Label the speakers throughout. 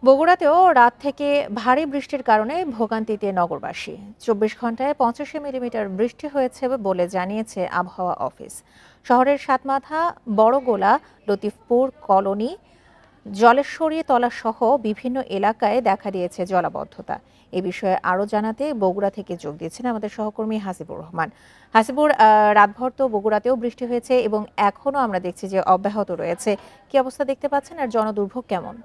Speaker 1: বগুড়াতেও রাত থেকে ভারী বৃষ্টির কারণে ভোগান্তিতে নগরবাসী। 24 ঘন্টায় 85 মিলিমিটার বৃষ্টি হয়েছে বলে জানিয়েছে আবহাওয়া অফিস। শহরের সাতমাথা, বড়গোলা, লতিফপুর কলোনি, জলেশ্বরী তলা সহ বিভিন্ন এলাকায় দেখা দিয়েছে জলাবদ্ধতা। এ বিষয়ে আরো জানাতে বগুড়া থেকে যোগ দিয়েছেন আমাদের সহকর্মী হাসিবুর রহমান। হাসিবুর, রাতভর তো বগুড়াতেও বৃষ্টি হয়েছে এবং এখনো আমরা দেখছি যে অব্যাহত রয়েছে। কি অবস্থা দেখতে পাচ্ছেন আর জনদুর্ভোগ কেমন?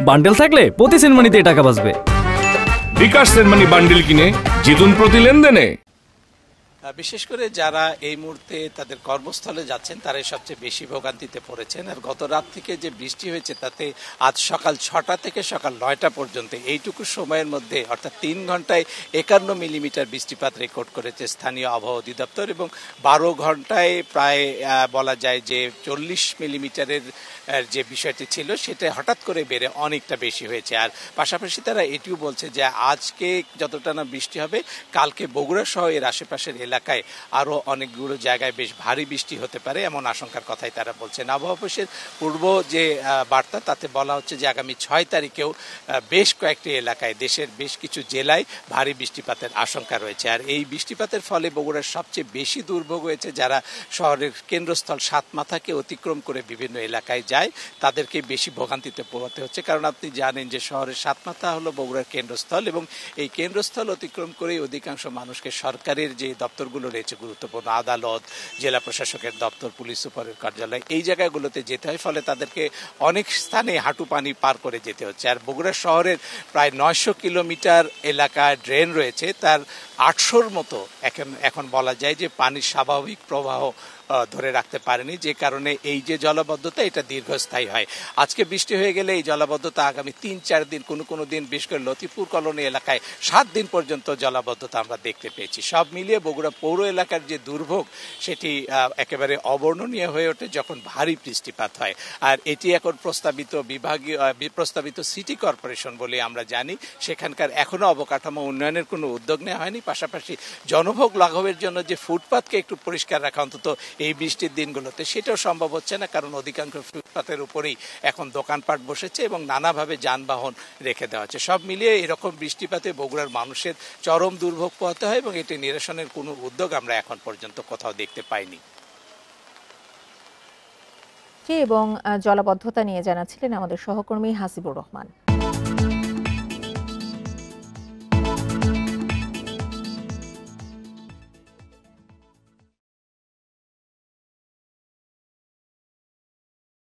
Speaker 2: বান্ডেল থাকলে প্রতি সেনমানিতে টাকা বাঁচবে।
Speaker 3: বিকাশ সেনমানি বান্ডেল কিনে জিতুন প্রতি লেনদেনে।
Speaker 4: বিশেষ করে যারা এই মুহূর্তে তাদের কর্মস্থলে যাচ্ছেন তারাই সবচেয়ে বেশি ভোগান্তিতে পড়েছেন। আর গত রাত থেকে যে বৃষ্টি হয়েছে তাতে আজ সকাল 6টা থেকে সকাল 9টা পর্যন্ত এইটুকু সময়ের মধ্যে অর্থাৎ 3 ঘন্টায় 51 মিলিমিটার বৃষ্টিপাত রেকর্ড করেছে স্থানীয় আবহাওয়া অধিদপ্তর, এবং 12 ঘন্টায় প্রায় বলা যায় যে 40 মিলিমিটারের যে বিষয়টি ছিল সেটা হঠাৎ করে বেড়ে অনেকটা বেশি হয়েছে। আর পাশাপাশি তারা এটিও বলছে যে আজকে যতটা না বৃষ্টি হবে, কালকে বগুড়া সহ এর আশেপাশের এলাকায় আরও অনেকগুলো জায়গায় বেশ ভারী বৃষ্টি হতে পারে এমন আশঙ্কার কথাই তারা বলছেন। আবহাওয়া অফিসের পূর্ব যে বার্তা তাতে বলা হচ্ছে যে আগামী 6 তারিখেও বেশ কয়েকটি এলাকায় দেশের বেশ কিছু জেলায় ভারী বৃষ্টিপাতের আশঙ্কা রয়েছে। আর এই বৃষ্টিপাতের ফলে বগুড়ার সবচেয়ে বেশি দুর্ভোগ হয়েছে যারা শহরের কেন্দ্রস্থল সাতমাথাকে অতিক্রম করে বিভিন্ন এলাকায় যায়, তাদেরকে বেশি ভোগান্তিতে পোহাতে হচ্ছে। কারণ আপনি জানেন যে শহরের সাতমাথা হলো বগুড়ার কেন্দ্রস্থল, এবং এই কেন্দ্রস্থল অতিক্রম করেই অধিকাংশ মানুষকে সরকারের যে দপ্তরগুলো রয়েছে গুরুত্বপূর্ণ আদালত, জেলা প্রশাসকের দপ্তর, পুলিশ সুপারের কার্যালয়, এই জায়গাগুলোতে যেতে হয়। ফলে তাদেরকে অনেক স্থানে হাঁটু পানি পার করে যেতে হচ্ছে। আর বগুড়া শহরের প্রায় 900 কিলোমিটার এলাকায় ড্রেন রয়েছে, তার 800-র মতো এখন বলা যায় যে পানির স্বাভাবিক প্রবাহ ধরে রাখতে পারেনি, যে কারণে এই যে জলাবদ্ধতা এটা দীর্ঘস্থায়ী হয়। আজকে বৃষ্টি হয়ে গেলে এই জলাবদ্ধতা আগামী 3-4 দিন, কোনো দিন বিশেষ করে লতিফপুর কলোনি এলাকায় 7 দিন পর্যন্ত জলাবদ্ধতা আমরা দেখতে পেয়েছি। সব মিলিয়ে বগুড়া পৌর এলাকার যে দুর্ভোগ সেটি একেবারে অবর্ণনীয় হয়ে ওঠে যখন ভারী বৃষ্টিপাত হয়। আর এটি এখন প্রস্তাবিত সিটি কর্পোরেশন বলে আমরা জানি, সেখানকার এখনো অবকাঠামো উন্নয়নের কোনো উদ্যোগ নেওয়া হয়নি। পাশাপাশি জনভোগ লাঘবের জন্য যে ফুটপাতকে একটু পরিষ্কার রাখা অন্তত এই বৃষ্টির দিনগুলোতে সেটাও সম্ভব হচ্ছে না, কারণ অধিকাংশ ফুটপাতের উপরেই এখন দোকানপাট বসেছে এবং নানাভাবে যানবাহন রেখে দেওয়া হচ্ছে। সব মিলিয়ে এরকম বৃষ্টিপাতে বগুড়ার মানুষের চরম দুর্ভোগ পোহাতে হয়, এবং এটি নিরসনের কোনো উদ্যোগ আমরা এখন পর্যন্ত কোথাও দেখতে পাইনি।
Speaker 1: এবং জলাবদ্ধতা নিয়ে জানাচ্ছিলেন আমাদের সহকর্মী হাসিবুর রহমান।